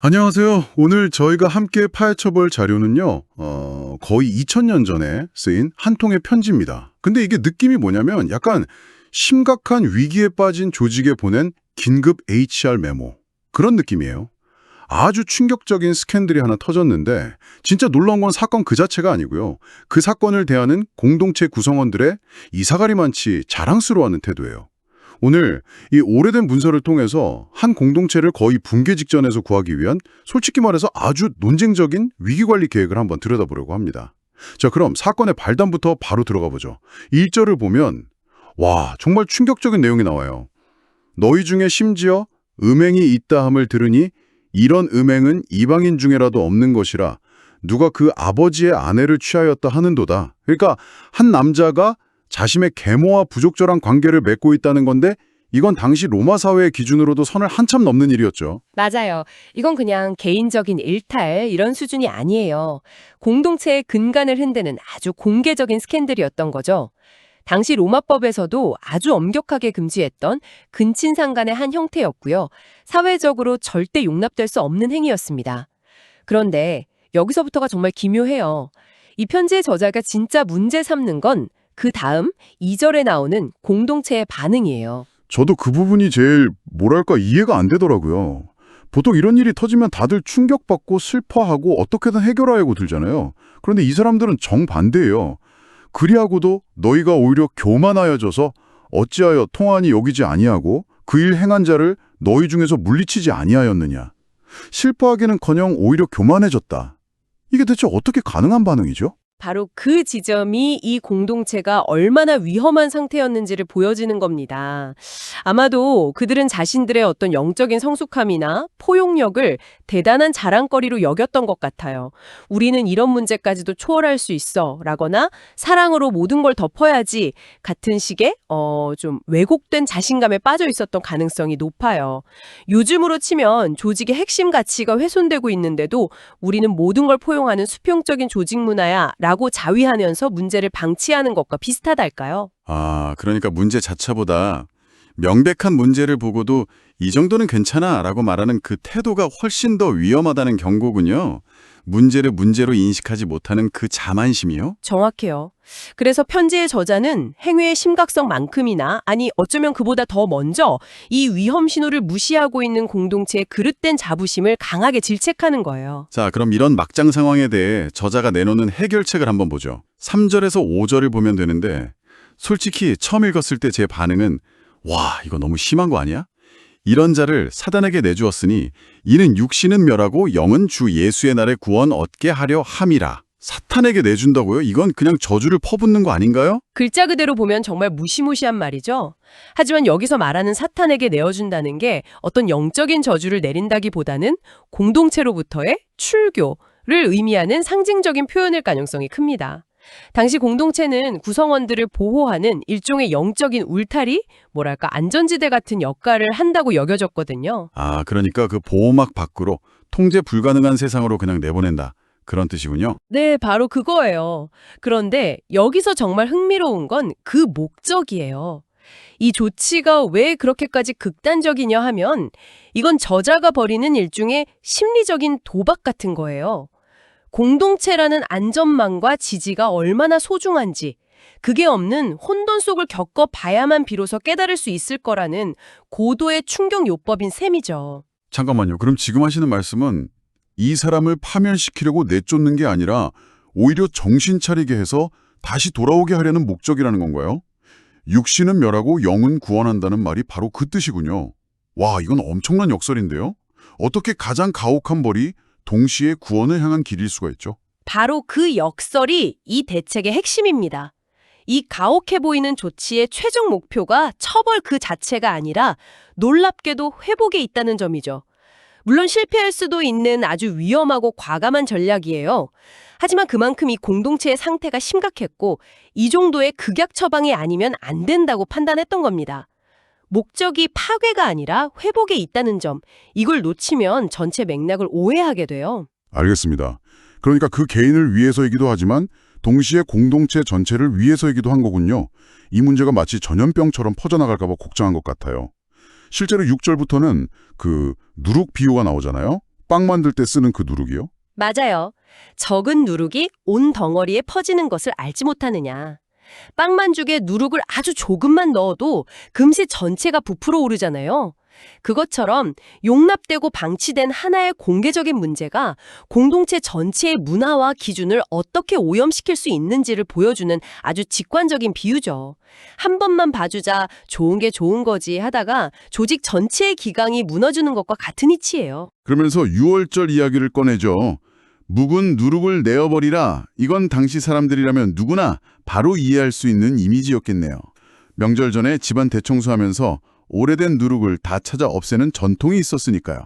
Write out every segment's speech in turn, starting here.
안녕하세요. 오늘 저희가 함께 파헤쳐볼 자료는요, 거의 2000년 전에 쓰인 한 통의 편지입니다. 근데 이게 느낌이 뭐냐면 약간 심각한 위기에 빠진 조직에 보낸 긴급 HR 메모. 그런 느낌이에요. 아주 충격적인 스캔들이 하나 터졌는데 진짜 놀라운 건 사건 그 자체가 아니고요. 그 사건을 대하는 공동체 구성원들의 이사가리만치 자랑스러워하는 태도예요. 오늘 이 오래된 문서를 통해서 한 공동체를 거의 붕괴 직전에서 구하기 위한 솔직히 말해서 아주 논쟁적인 위기관리 계획을 한번 들여다보려고 합니다. 자, 그럼 사건의 발단부터 바로 들어가 보죠. 1절을 보면 와, 정말 충격적인 내용이 나와요. 너희 중에 심지어 음행이 있다함을 들으니 이런 음행은 이방인 중에라도 없는 것이라 누가 그 아버지의 아내를 취하였다 하는도다. 그러니까 한 남자가 자신의 계모와 부적절한 관계를 맺고 있다는 건데 이건 당시 로마 사회의 기준으로도 선을 한참 넘는 일이었죠. 맞아요. 이건 그냥 개인적인 일탈 이런 수준이 아니에요. 공동체의 근간을 흔드는 아주 공개적인 스캔들이었던 거죠. 당시 로마법에서도 아주 엄격하게 금지했던 근친상간의 한 형태였고요. 사회적으로 절대 용납될 수 없는 행위였습니다. 그런데 여기서부터가 정말 기묘해요. 이 편지의 저자가 진짜 문제 삼는 건 그 다음 2절에 나오는 공동체의 반응이에요. 저도 그 부분이 제일 뭐랄까 이해가 안 되더라고요. 보통 이런 일이 터지면 다들 충격받고 슬퍼하고 어떻게든 해결하려고 들잖아요. 그런데 이 사람들은 정반대예요. 그리하고도 너희가 오히려 교만하여져서 어찌하여 통한이 여기지 아니하고 그 일 행한 자를 너희 중에서 물리치지 아니하였느냐. 슬퍼하기는커녕 오히려 교만해졌다. 이게 대체 어떻게 가능한 반응이죠? 바로 그 지점이 이 공동체가 얼마나 위험한 상태였는지를 보여지는 겁니다. 아마도 그들은 자신들의 어떤 영적인 성숙함이나 포용력을 대단한 자랑거리로 여겼던 것 같아요. 우리는 이런 문제까지도 초월할 수 있어 라거나 사랑으로 모든 걸 덮어야지 같은 식의 좀 왜곡된 자신감에 빠져 있었던 가능성이 높아요. 요즘으로 치면 조직의 핵심 가치가 훼손되고 있는데도 우리는 모든 걸 포용하는 수평적인 조직 문화야 라고 자위하면서 문제를 방치하는 것과 비슷하달까요? 아, 그러니까 문제 자체보다 명백한 문제를 보고도 이 정도는 괜찮아 라고 말하는 그 태도가 훨씬 더 위험하다는 경고군요. 문제를 문제로 인식하지 못하는 그 자만심이요? 정확해요. 그래서 편지의 저자는 행위의 심각성만큼이나 아니 어쩌면 그보다 더 먼저 이 위험 신호를 무시하고 있는 공동체의 그릇된 자부심을 강하게 질책하는 거예요. 자, 그럼 이런 막장 상황에 대해 저자가 내놓는 해결책을 한번 보죠. 3절에서 5절을 보면 되는데 솔직히 처음 읽었을 때 제 반응은 와, 이거 너무 심한 거 아니야? 이런 자를 사단에게 내주었으니 이는 육신은 멸하고 영은 주 예수의 날에 구원 얻게 하려 함이라. 사탄에게 내준다고요? 이건 그냥 저주를 퍼붓는 거 아닌가요? 글자 그대로 보면 정말 무시무시한 말이죠. 하지만 여기서 말하는 사탄에게 내어준다는 게 어떤 영적인 저주를 내린다기보다는 공동체로부터의 출교를 의미하는 상징적인 표현일 가능성이 큽니다. 당시 공동체는 구성원들을 보호하는 일종의 영적인 울타리, 뭐랄까 안전지대 같은 역할을 한다고 여겨졌거든요. 아, 그러니까 그 보호막 밖으로 통제 불가능한 세상으로 그냥 내보낸다. 그런 뜻이군요. 네, 바로 그거예요. 그런데 여기서 정말 흥미로운 건 그 목적이에요. 이 조치가 왜 그렇게까지 극단적이냐 하면 이건 저자가 벌이는 일종의 심리적인 도박 같은 거예요. 공동체라는 안전망과 지지가 얼마나 소중한지, 그게 없는 혼돈 속을 겪어봐야만 비로소 깨달을 수 있을 거라는 고도의 충격 요법인 셈이죠. 잠깐만요. 그럼 지금 하시는 말씀은 이 사람을 파멸시키려고 내쫓는 게 아니라 오히려 정신 차리게 해서 다시 돌아오게 하려는 목적이라는 건가요? 육신은 멸하고 영은 구원한다는 말이 바로 그 뜻이군요. 와, 이건 엄청난 역설인데요? 어떻게 가장 가혹한 벌이 동시에 구원을 향한 길일 수가 있죠? 바로 그 역설이 이 대책의 핵심입니다. 이 가혹해 보이는 조치의 최종 목표가 처벌 그 자체가 아니라 놀랍게도 회복에 있다는 점이죠. 물론 실패할 수도 있는 아주 위험하고 과감한 전략이에요. 하지만 그만큼 이 공동체의 상태가 심각했고 이 정도의 극약 처방이 아니면 안 된다고 판단했던 겁니다. 목적이 파괴가 아니라 회복에 있다는 점, 이걸 놓치면 전체 맥락을 오해하게 돼요. 알겠습니다. 그러니까 그 개인을 위해서이기도 하지만 동시에 공동체 전체를 위해서이기도 한 거군요. 이 문제가 마치 전염병처럼 퍼져나갈까 봐 걱정한 것 같아요. 실제로 6절부터는 그 누룩 비유가 나오잖아요. 빵 만들 때 쓰는 그 누룩이요? 맞아요. 적은 누룩이 온 덩어리에 퍼지는 것을 알지 못하느냐. 빵만죽에 누룩을 아주 조금만 넣어도 금세 전체가 부풀어 오르잖아요. 그것처럼 용납되고 방치된 하나의 공개적인 문제가 공동체 전체의 문화와 기준을 어떻게 오염시킬 수 있는지를 보여주는 아주 직관적인 비유죠. 한 번만 봐주자 좋은 게 좋은 거지 하다가 조직 전체의 기강이 무너지는 것과 같은 이치예요. 그러면서 6월절 이야기를 꺼내죠. 묵은 누룩을 내어버리라. 이건 당시 사람들이라면 누구나 바로 이해할 수 있는 이미지였겠네요. 명절 전에 집안 대청소하면서 오래된 누룩을 다 찾아 없애는 전통이 있었으니까요.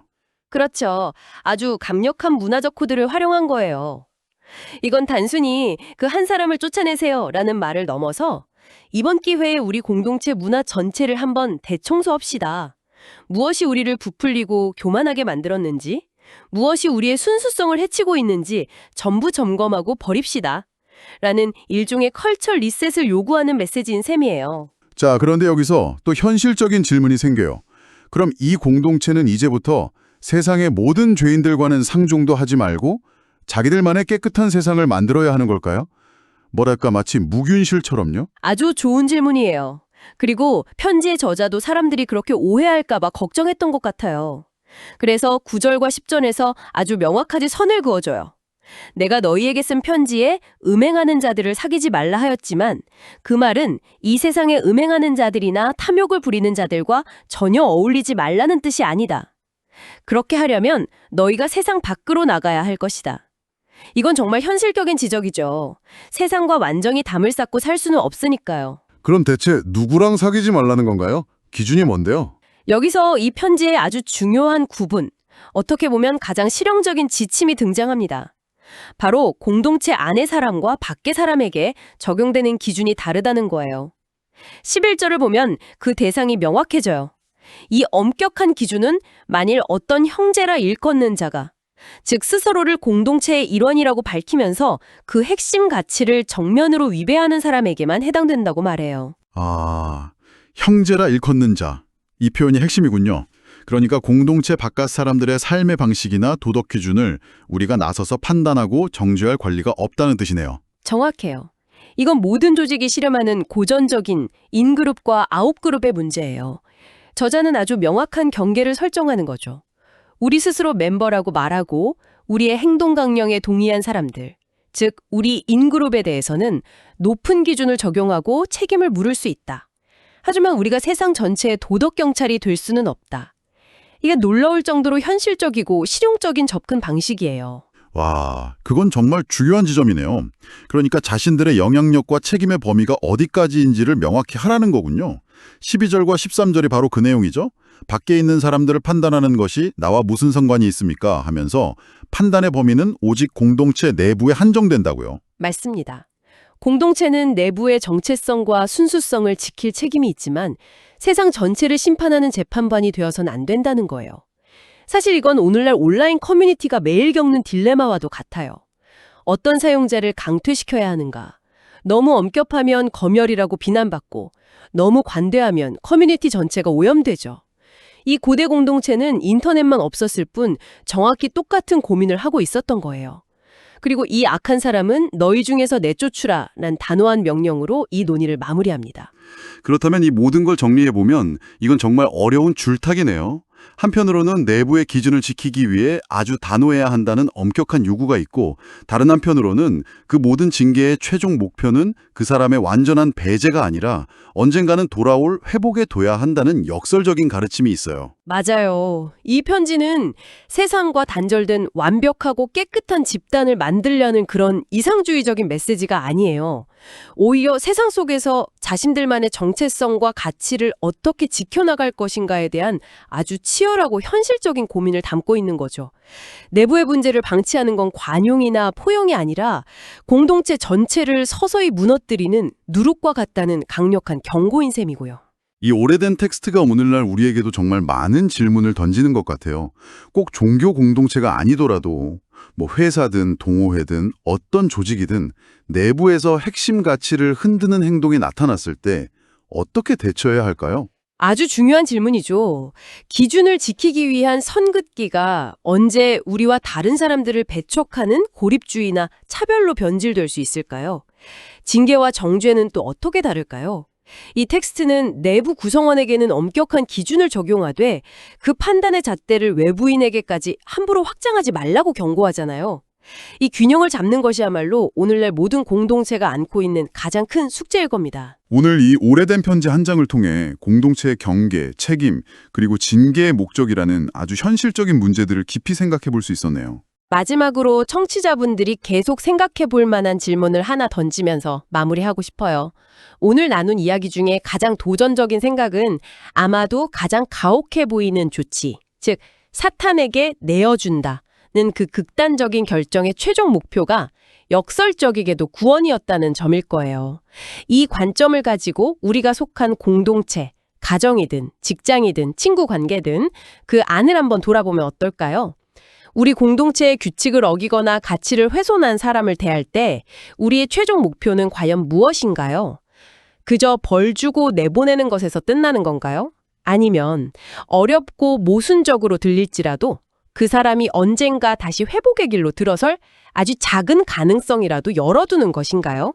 그렇죠. 아주 강력한 문화적 코드를 활용한 거예요. 이건 단순히 그 한 사람을 쫓아내세요라는 말을 넘어서 이번 기회에 우리 공동체 문화 전체를 한번 대청소합시다. 무엇이 우리를 부풀리고 교만하게 만들었는지, 무엇이 우리의 순수성을 해치고 있는지 전부 점검하고 버립시다. 라는 일종의 컬처 리셋을 요구하는 메시지인 셈이에요. 자, 그런데 여기서 또 현실적인 질문이 생겨요. 그럼 이 공동체는 이제부터 세상의 모든 죄인들과는 상종도 하지 말고 자기들만의 깨끗한 세상을 만들어야 하는 걸까요? 뭐랄까 마치 무균실처럼요? 아주 좋은 질문이에요. 그리고 편지의 저자도 사람들이 그렇게 오해할까 봐 걱정했던 것 같아요. 그래서 9절과 10절에서 아주 명확하게 선을 그어줘요. 내가 너희에게 쓴 편지에 음행하는 자들을 사귀지 말라 하였지만 그 말은 이 세상에 음행하는 자들이나 탐욕을 부리는 자들과 전혀 어울리지 말라는 뜻이 아니다. 그렇게 하려면 너희가 세상 밖으로 나가야 할 것이다. 이건 정말 현실적인 지적이죠. 세상과 완전히 담을 쌓고 살 수는 없으니까요. 그럼 대체 누구랑 사귀지 말라는 건가요? 기준이 뭔데요? 여기서 이 편지의 아주 중요한 구분, 어떻게 보면 가장 실용적인 지침이 등장합니다. 바로 공동체 안의 사람과 밖의 사람에게 적용되는 기준이 다르다는 거예요. 11절을 보면 그 대상이 명확해져요. 이 엄격한 기준은 만일 어떤 형제라 일컫는 자가, 즉 스스로를 공동체의 일원이라고 밝히면서 그 핵심 가치를 정면으로 위배하는 사람에게만 해당된다고 말해요. 아, 형제라 일컫는 자. 이 표현이 핵심이군요. 그러니까 공동체 바깥 사람들의 삶의 방식이나 도덕 기준을 우리가 나서서 판단하고 정죄할 권리가 없다는 뜻이네요. 정확해요. 이건 모든 조직이 실험하는 고전적인 인그룹과 아웃그룹의 문제예요. 저자는 아주 명확한 경계를 설정하는 거죠. 우리 스스로 멤버라고 말하고 우리의 행동 강령에 동의한 사람들, 즉 우리 인그룹에 대해서는 높은 기준을 적용하고 책임을 물을 수 있다. 하지만 우리가 세상 전체의 도덕 경찰이 될 수는 없다. 이게 놀라울 정도로 현실적이고 실용적인 접근 방식이에요. 와, 그건 정말 중요한 지점이네요. 그러니까 자신들의 영향력과 책임의 범위가 어디까지인지를 명확히 하라는 거군요. 12절과 13절이 바로 그 내용이죠. 밖에 있는 사람들을 판단하는 것이 나와 무슨 상관이 있습니까? 하면서 판단의 범위는 오직 공동체 내부에 한정된다고요. 맞습니다. 공동체는 내부의 정체성과 순수성을 지킬 책임이 있지만 세상 전체를 심판하는 재판관이 되어서는 안 된다는 거예요. 사실 이건 오늘날 온라인 커뮤니티가 매일 겪는 딜레마와도 같아요. 어떤 사용자를 강퇴시켜야 하는가? 너무 엄격하면 검열이라고 비난받고 너무 관대하면 커뮤니티 전체가 오염되죠. 이 고대 공동체는 인터넷만 없었을 뿐 정확히 똑같은 고민을 하고 있었던 거예요. 그리고 이 악한 사람은 너희 중에서 내쫓으라 란 단호한 명령으로 이 논의를 마무리합니다. 그렇다면 이 모든 걸 정리해보면 이건 정말 어려운 줄타기네요. 한편으로는 내부의 기준을 지키기 위해 아주 단호해야 한다는 엄격한 요구가 있고 다른 한편으로는 그 모든 징계의 최종 목표는 그 사람의 완전한 배제가 아니라 언젠가는 돌아올 회복에 둬야 한다는 역설적인 가르침이 있어요. 맞아요. 이 편지는 세상과 단절된 완벽하고 깨끗한 집단을 만들려는 그런 이상주의적인 메시지가 아니에요. 오히려 세상 속에서 자신들만의 정체성과 가치를 어떻게 지켜나갈 것인가에 대한 아주 치열하고 현실적인 고민을 담고 있는 거죠. 내부의 문제를 방치하는 건 관용이나 포용이 아니라 공동체 전체를 서서히 무너뜨리는 누룩과 같다는 강력한 경고인 셈이고요. 이 오래된 텍스트가 오늘날 우리에게도 정말 많은 질문을 던지는 것 같아요. 꼭 종교 공동체가 아니더라도 뭐 회사든 동호회든 어떤 조직이든 내부에서 핵심 가치를 흔드는 행동이 나타났을 때 어떻게 대처해야 할까요? 아주 중요한 질문이죠. 기준을 지키기 위한 선긋기가 언제 우리와 다른 사람들을 배척하는 고립주의나 차별로 변질될 수 있을까요? 징계와 정죄는 또 어떻게 다를까요? 이 텍스트는 내부 구성원에게는 엄격한 기준을 적용하되 그 판단의 잣대를 외부인에게까지 함부로 확장하지 말라고 경고하잖아요. 이 균형을 잡는 것이야말로 오늘날 모든 공동체가 안고 있는 가장 큰 숙제일 겁니다. 오늘 이 오래된 편지 한 장을 통해 공동체의 경계, 책임, 그리고 징계의 목적이라는 아주 현실적인 문제들을 깊이 생각해 볼 수 있었네요. 마지막으로 청취자분들이 계속 생각해 볼 만한 질문을 하나 던지면서 마무리하고 싶어요. 오늘 나눈 이야기 중에 가장 도전적인 생각은 아마도 가장 가혹해 보이는 조치, 즉 사탄에게 내어준다. 는 그 극단적인 결정의 최종 목표가 역설적이게도 구원이었다는 점일 거예요. 이 관점을 가지고 우리가 속한 공동체, 가정이든 직장이든 친구 관계든 그 안을 한번 돌아보면 어떨까요? 우리 공동체의 규칙을 어기거나 가치를 훼손한 사람을 대할 때 우리의 최종 목표는 과연 무엇인가요? 그저 벌 주고 내보내는 것에서 끝나는 건가요? 아니면 어렵고 모순적으로 들릴지라도 그 사람이 언젠가 다시 회복의 길로 들어설 아주 작은 가능성이라도 열어두는 것인가요?